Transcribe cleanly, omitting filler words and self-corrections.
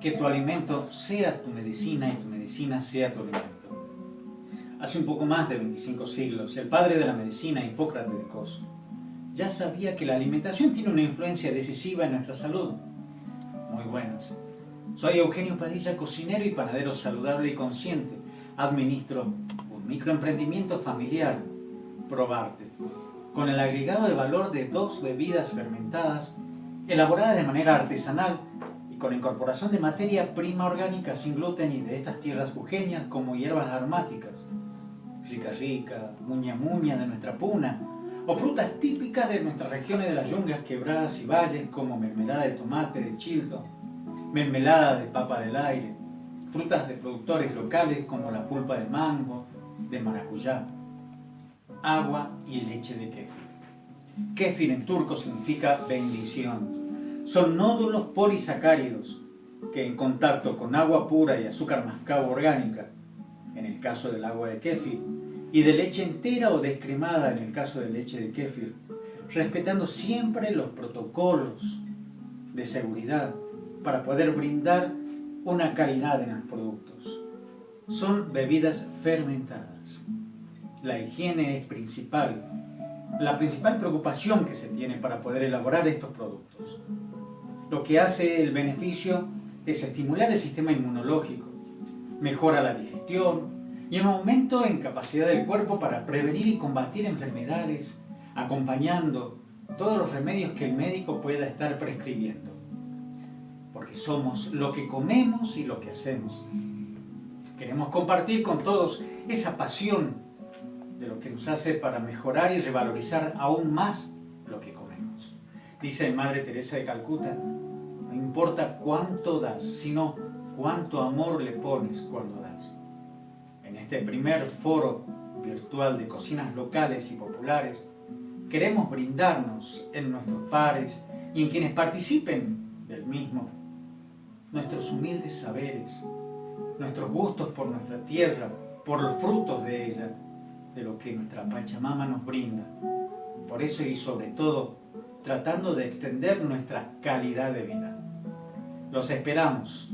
que tu alimento sea tu medicina y tu medicina sea tu alimento. Hace un poco más de 25 siglos, el padre de la medicina, Hipócrates de Cos, ya sabía que la alimentación tiene una influencia decisiva en nuestra salud. Muy buenas. Soy Eugenio Padilla, cocinero y panadero saludable y consciente. Administro un microemprendimiento familiar, Probarte, con el agregado de valor de 2 bebidas fermentadas, elaboradas de manera artesanal y con incorporación de materia prima orgánica sin gluten y de estas tierras jujeñas como hierbas aromáticas, rica rica, muña muña de nuestra puna, o frutas típicas de nuestras regiones de las yungas, quebradas y valles como mermelada de tomate de chilto, mermelada de papa del aire, frutas de productores locales como la pulpa de mango, de maracuyá, agua y leche de kéfir. Kéfir en turco significa bendición. Son nódulos polisacáridos que en contacto con agua pura y azúcar mascabo orgánica, en el caso del agua de kéfir, y de leche entera o descremada en el caso de leche de kéfir, respetando siempre los protocolos de seguridad para poder brindar una calidad en los productos. Son bebidas fermentadas. La higiene es la principal preocupación que se tiene para poder elaborar estos productos. Lo que hace el beneficio es estimular el sistema inmunológico, mejora la digestión y un aumento en capacidad del cuerpo para prevenir y combatir enfermedades, acompañando todos los remedios que el médico pueda estar prescribiendo. Porque somos lo que comemos y lo que hacemos. Queremos compartir con todos esa pasión de lo que nos hace para mejorar y revalorizar aún más lo que comemos. Dice Madre Teresa de Calcuta, no importa cuánto das, sino cuánto amor le pones cuando das. En este primer foro virtual de cocinas locales y populares, queremos brindarnos en nuestros pares y en quienes participen del mismo, nuestros humildes saberes, nuestros gustos por nuestra tierra, por los frutos de ella, de lo que nuestra Pachamama nos brinda. Por eso y sobre todo, tratando de extender nuestra calidad de vida. Los esperamos